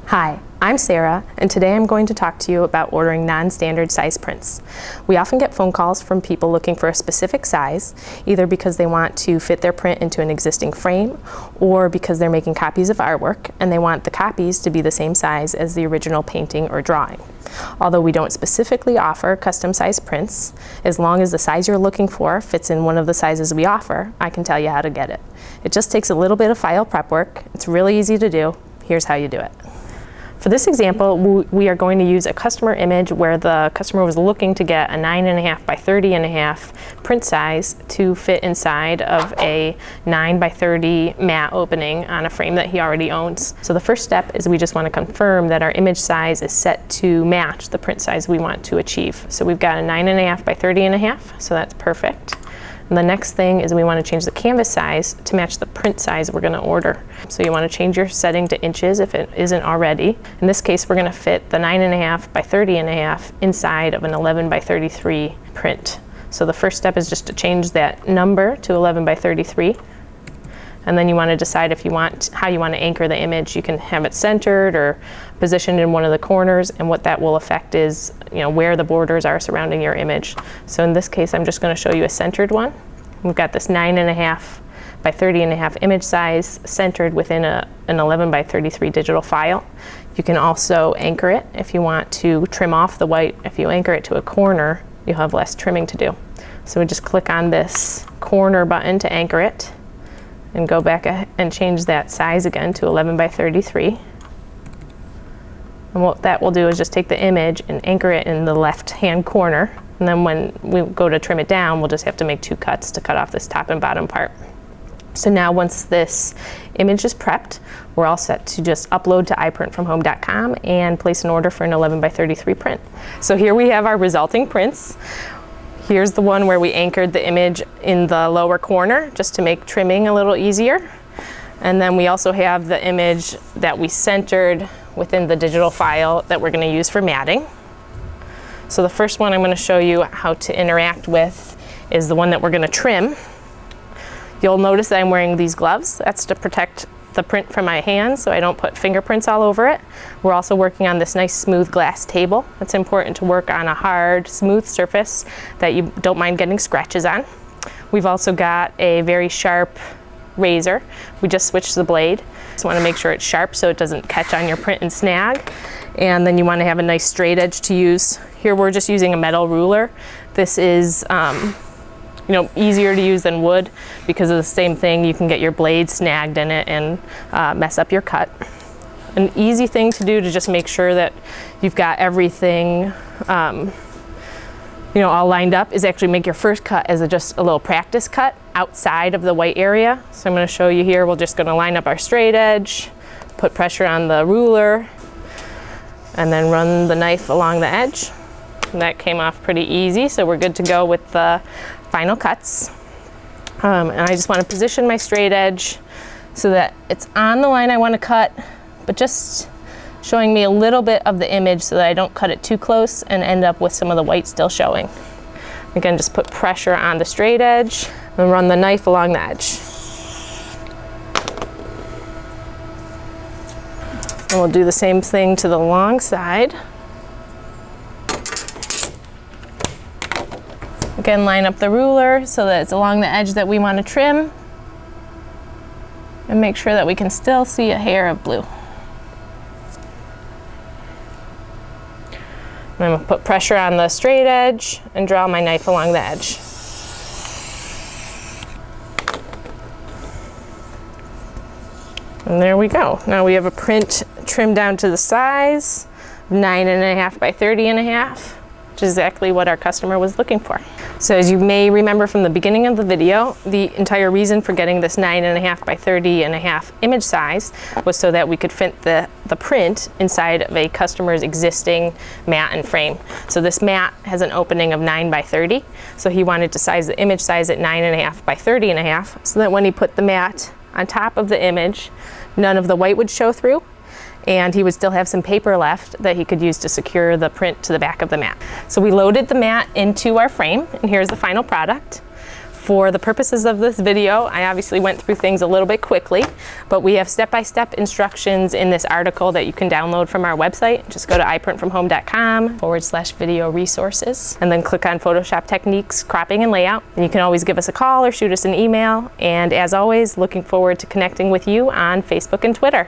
Hi, I'm Sarah, and today I'm going to talk to you about ordering non-standard size prints. We often get phone calls from people looking for a specific size, either because they want to fit their print into an existing frame, or because they're making copies of artwork and they want the copies to be the same size as the original painting or drawing. Although we don't specifically offer custom size prints, as long as the size you're looking for fits in one of the sizes we offer, I can tell you how to get it. It just takes a little bit of file prep work. It's really easy to do. Here's how you do it. For this example, we are going to use a customer image where the customer was looking to get a 9.5 by 30.5 print size to fit inside of a 9 by 30 matte opening on a frame that he already owns. So the first step is we just want to confirm that our image size is set to match the print size we want to achieve. So we've got a 9.5 by 30.5, so that's perfect. And the next thing is we want to change the canvas size to match the print size we're going to order. So you want to change your setting to inches if it isn't already. In this case, we're going to fit the 9.5 by 30.5 inside of an 11 by 33 print. So the first step is just to change that number to 11 by 33. And then you want to decide if you want how you want to anchor the image. You can have it centered or positioned in one of the corners, and what that will affect is, where the borders are surrounding your image. So in this case, I'm just going to show you a centered one. We've got this 9.5 by 30.5 image size centered within an 11 by 33 digital file. You can also anchor it if you want to trim off the white. If you anchor it to a corner, you'll have less trimming to do. So we just click on this corner button to anchor it, and go back and change that size again to 11 by 33. And what that will do is just take the image and anchor it in the left-hand corner. And then when we go to trim it down, we'll just have to make 2 cuts to cut off this top and bottom part. So now once this image is prepped, we're all set to just upload to iPrintfromHome.com and place an order for an 11 by 33 print. So here we have our resulting prints. Here's the one where we anchored the image in the lower corner just to make trimming a little easier. And then we also have the image that we centered within the digital file that we're going to use for matting. So the first one I'm going to show you how to interact with is the one that we're going to trim. You'll notice that I'm wearing these gloves. That's to protect the print from my hands so I don't put fingerprints all over it. We're also working on this nice smooth glass table. It's important to work on a hard, smooth surface that you don't mind getting scratches on. We've also got a very sharp razor. We just switched the blade. Just want to make sure it's sharp so it doesn't catch on your print and snag. And then you want to have a nice straight edge to use. Here we're just using a metal ruler. This is easier to use than wood because of the same thing. You can get your blade snagged in it and mess up your cut. An easy thing to do to just make sure that you've got everything all lined up is actually make your first cut as just a little practice cut outside of the white area. So I'm going to show you here. We're just going to line up our straight edge, put pressure on the ruler, and then run the knife along the edge. And that came off pretty easy, so we're good to go with the final cuts. And I just want to position my straight edge so that it's on the line I want to cut, but just showing me a little bit of the image so that I don't cut it too close and end up with some of the white still showing. Again, just put pressure on the straight edge and run the knife along the edge. And we'll do the same thing to the long side. Again, line up the ruler so that it's along the edge that we want to trim, and make sure that we can still see a hair of blue. And I'm going to put pressure on the straight edge and draw my knife along the edge. And there we go. Now we have a print trimmed down to the size, 9.5 by 30.5. Which is exactly what our customer was looking for. So as you may remember from the beginning of the video, the entire reason for getting this 9.5 by 30.5 image size was so that we could fit the print inside of a customer's existing mat and frame. So this mat has an opening of 9 by 30, so he wanted to size the image size at 9.5 by 30.5 so that when he put the mat on top of the image, none of the white would show through, and he would still have some paper left that he could use to secure the print to the back of the mat. So we loaded the mat into our frame, and here's the final product. For the purposes of this video, I obviously went through things a little bit quickly, but we have step-by-step instructions in this article that you can download from our website. Just go to iPrintfromHome.com/video resources, and then click on Photoshop techniques, cropping and layout. And you can always give us a call or shoot us an email. And as always, looking forward to connecting with you on Facebook and Twitter.